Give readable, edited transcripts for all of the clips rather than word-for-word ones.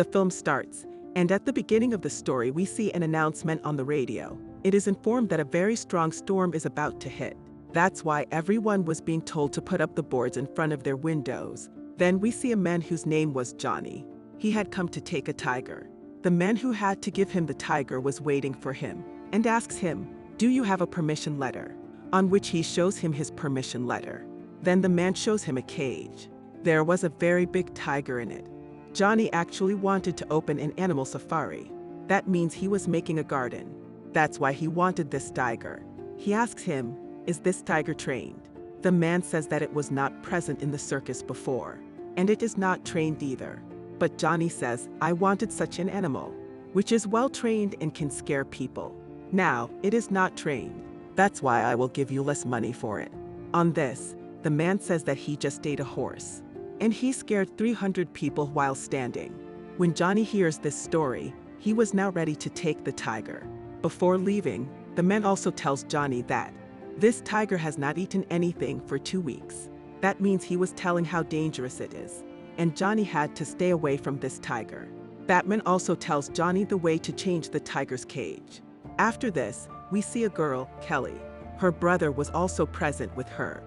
The film starts, and at the beginning of the story we see an announcement on the radio. It is informed that a very strong storm is about to hit. That's why everyone was being told to put up the boards in front of their windows. Then we see a man whose name was Johnny. He had come to take a tiger. The man who had to give him the tiger was waiting for him and asks him, "Do you have a permission letter?" On which he shows him his permission letter. Then the man shows him a cage. There was a very big tiger in it. Johnny actually wanted to open an animal safari. That means he was making a garden. That's why he wanted this tiger. He asks him, "Is this tiger trained?" The man says that it was not present in the circus before, and it is not trained either. But Johnny says, "I wanted such an animal, which is well trained and can scare people. Now, it is not trained. That's why I will give you less money for it." On this, the man says that he just ate a horse, and he scared 300 people while standing. When Johnny hears this story, he was now ready to take the tiger. Before leaving, the man also tells Johnny that this tiger has not eaten anything for 2 weeks. That means he was telling how dangerous it is, and Johnny had to stay away from this tiger. Batman also tells Johnny the way to change the tiger's cage. After this, we see a girl, Kelly. Her brother was also present with her.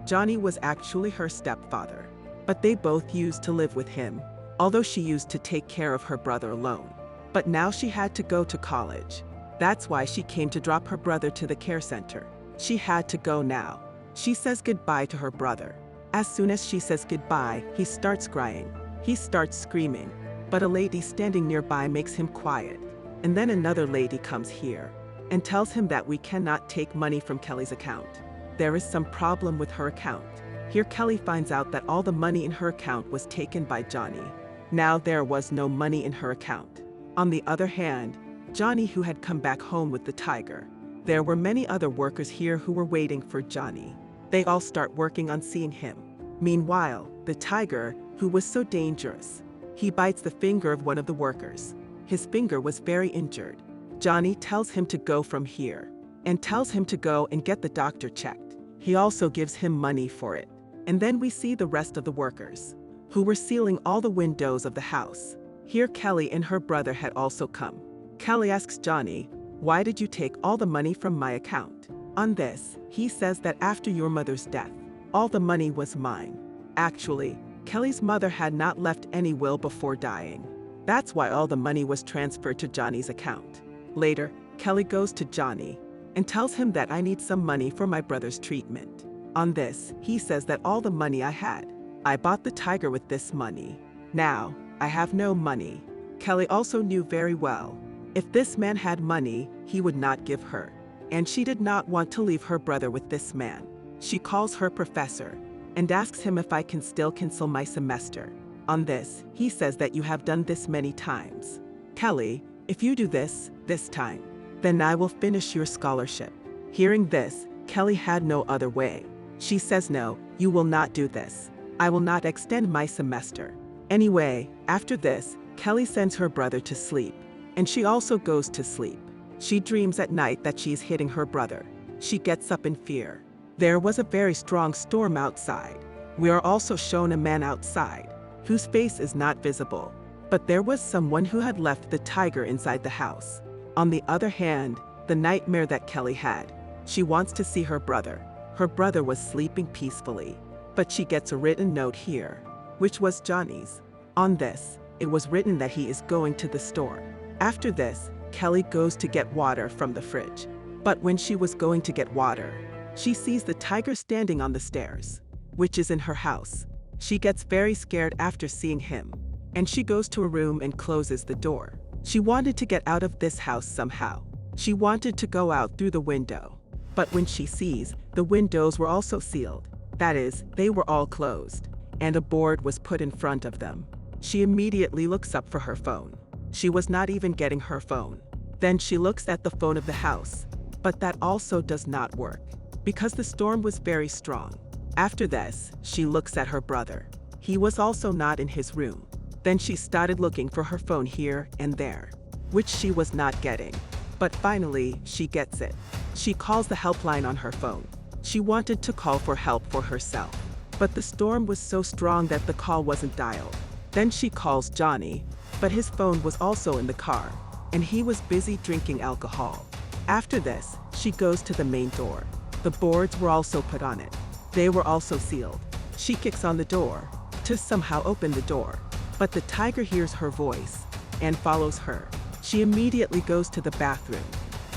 Johnny was actually her stepfather, but they both used to live with him, although she used to take care of her brother alone. But now she had to go to college. That's why she came to drop her brother to the care center. She had to go now. She says goodbye to her brother. As soon as she says goodbye, he starts crying. He starts screaming, but a lady standing nearby makes him quiet. And then another lady comes here and tells him that we cannot take money from Kelly's account. There is some problem with her account. Here Kelly finds out that all the money in her account was taken by Johnny. Now there was no money in her account. On the other hand, Johnny, who had come back home with the tiger, there were many other workers here who were waiting for Johnny. They all start working on seeing him. Meanwhile, the tiger, who was so dangerous, he bites the finger of one of the workers. His finger was very injured. Johnny tells him to go from here and tells him to go and get the doctor checked. He also gives him money for it. And then we see the rest of the workers, who were sealing all the windows of the house. Here Kelly and her brother had also come. Kelly asks Johnny, "Why did you take all the money from my account?" On this, he says that after your mother's death, all the money was mine. Actually, Kelly's mother had not left any will before dying. That's why all the money was transferred to Johnny's account. Later, Kelly goes to Johnny and tells him that I need some money for my brother's treatment. On this, he says that all the money I had, I bought the tiger with this money. Now, I have no money. Kelly also knew very well, if this man had money, he would not give her. And she did not want to leave her brother with this man. She calls her professor and asks him if I can still cancel my semester. On this, he says that you have done this many times. Kelly, if you do this time, then I will finish your scholarship. Hearing this, Kelly had no other way. She says, "No, you will not do this. I will not extend my semester." Anyway, after this, Kelly sends her brother to sleep, and she also goes to sleep. She dreams at night that she is hitting her brother. She gets up in fear. There was a very strong storm outside. We are also shown a man outside, whose face is not visible. But there was someone who had left the tiger inside the house. On the other hand, the nightmare that Kelly had, she wants to see her brother. Her brother was sleeping peacefully, but she gets a written note here, which was Johnny's. On this, it was written that he is going to the store. After this, Kelly goes to get water from the fridge. But when she was going to get water, she sees the tiger standing on the stairs, which is in her house. She gets very scared after seeing him, and she goes to a room and closes the door. She wanted to get out of this house somehow. She wanted to go out through the window. But when she sees, the windows were also sealed. That is, they were all closed, and a board was put in front of them. She immediately looks up for her phone. She was not even getting her phone. Then she looks at the phone of the house, but that also does not work, because the storm was very strong. After this, she looks at her brother. He was also not in his room. Then she started looking for her phone here and there, which she was not getting. But finally, she gets it. She calls the helpline on her phone. She wanted to call for help for herself, but the storm was so strong that the call wasn't dialed. Then she calls Johnny, but his phone was also in the car, and he was busy drinking alcohol. After this, she goes to the main door. The boards were also put on it. They were also sealed. She kicks on the door to somehow open the door, but the tiger hears her voice and follows her. She immediately goes to the bathroom.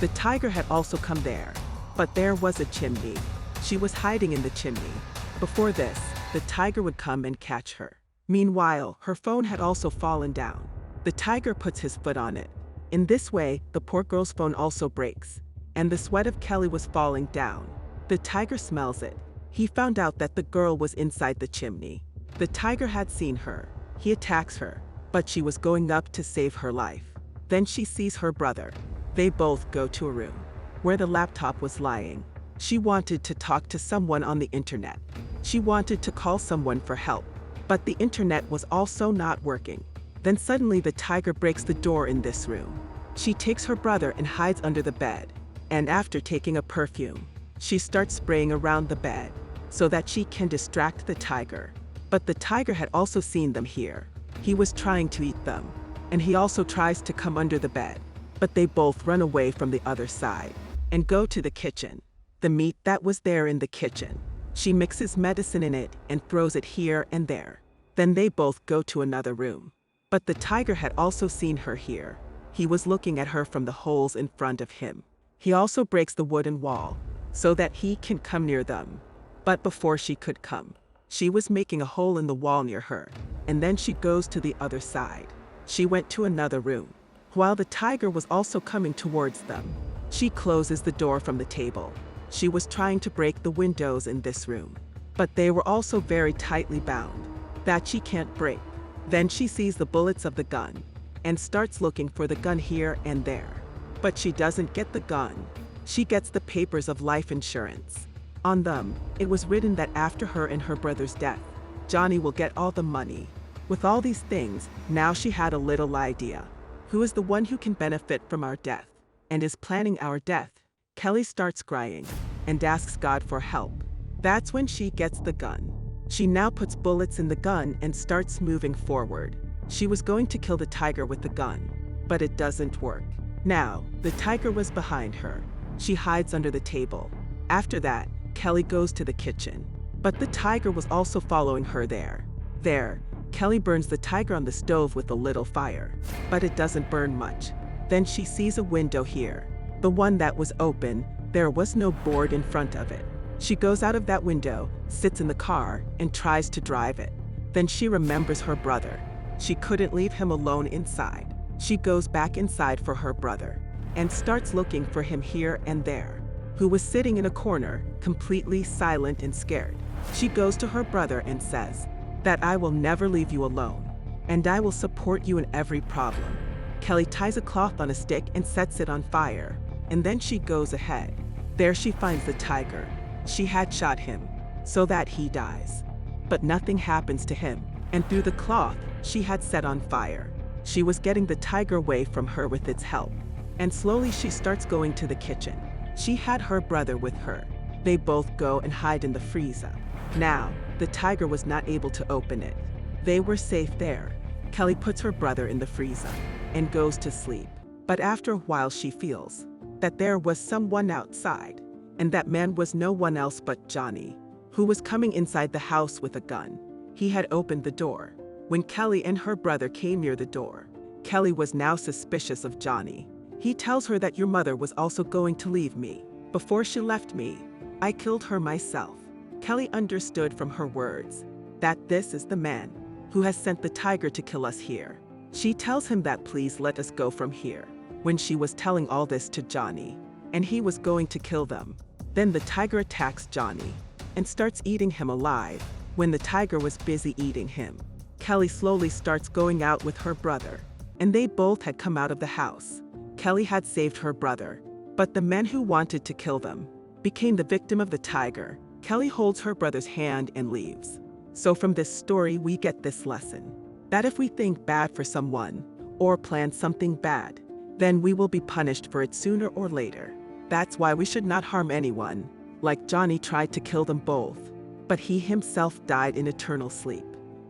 The tiger had also come there, but there was a chimney. She was hiding in the chimney. Before this, the tiger would come and catch her. Meanwhile, her phone had also fallen down. The tiger puts his foot on it. In this way, the poor girl's phone also breaks, and the sweat of Kelly was falling down. The tiger smells it. He found out that the girl was inside the chimney. The tiger had seen her. He attacks her, but she was going up to save her life. Then she sees her brother. They both go to a room where the laptop was lying. She wanted to talk to someone on the internet. She wanted to call someone for help, but the internet was also not working. Then suddenly the tiger breaks the door in this room. She takes her brother and hides under the bed, and after taking a perfume, she starts spraying around the bed so that she can distract the tiger. But the tiger had also seen them here. He was trying to eat them, and he also tries to come under the bed, but they both run away from the other side and go to the kitchen. The meat that was there in the kitchen, she mixes medicine in it and throws it here and there. Then they both go to another room. But the tiger had also seen her here. He was looking at her from the holes in front of him. He also breaks the wooden wall so that he can come near them. But before she could come, she was making a hole in the wall near her, and then she goes to the other side. She went to another room. While the tiger was also coming towards them, she closes the door from the table. She was trying to break the windows in this room, but they were also very tightly bound that she can't break. Then she sees the bullets of the gun and starts looking for the gun here and there. But she doesn't get the gun. She gets the papers of life insurance. On them, it was written that after her and her brother's death, Johnny will get all the money. With all these things, now she had a little idea. Who is the one who can benefit from our death and is planning our death? Kelly starts crying and asks God for help. That's when she gets the gun. She now puts bullets in the gun and starts moving forward. She was going to kill the tiger with the gun, but it doesn't work. Now, the tiger was behind her. She hides under the table. After that, Kelly goes to the kitchen, but the tiger was also following her there. There, Kelly burns the tiger on the stove with a little fire, but it doesn't burn much. Then she sees a window here. The one that was open, there was no board in front of it. She goes out of that window, sits in the car, and tries to drive it. Then she remembers her brother. She couldn't leave him alone inside. She goes back inside for her brother and starts looking for him here and there, who was sitting in a corner, completely silent and scared. She goes to her brother and says that I will never leave you alone, and I will support you in every problem. Kelly ties a cloth on a stick and sets it on fire, and then she goes ahead. There she finds the tiger. She had shot him so that he dies, but nothing happens to him, and through the cloth she had set on fire, she was getting the tiger away from her with its help, and slowly she starts going to the kitchen. She had her brother with her. They both go and hide in the freezer. Now, the tiger was not able to open it. They were safe there. Kelly puts her brother in the freezer and goes to sleep. But after a while she feels that there was someone outside, and that man was no one else but Johnny, who was coming inside the house with a gun. He had opened the door. When Kelly and her brother came near the door, Kelly was now suspicious of Johnny. He tells her that your mother was also going to leave me. Before she left me, I killed her myself. Kelly understood from her words that this is the man who has sent the tiger to kill us here. She tells him that please let us go from here. When she was telling all this to Johnny, and he was going to kill them, then the tiger attacks Johnny and starts eating him alive. When the tiger was busy eating him, Kelly slowly starts going out with her brother, and they both had come out of the house. Kelly had saved her brother, but the men who wanted to kill them became the victim of the tiger. Kelly holds her brother's hand and leaves. So from this story we get this lesson, that if we think bad for someone or plan something bad, then we will be punished for it sooner or later. That's why we should not harm anyone. Like Johnny tried to kill them both, but he himself died in eternal sleep,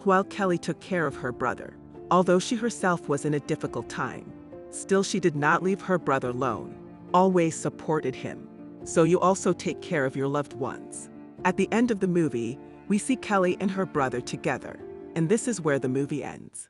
while Kelly took care of her brother. Although she herself was in a difficult time, still she did not leave her brother alone, always supported him. So you also take care of your loved ones. At the end of the movie, we see Kelly and her brother together, and this is where the movie ends.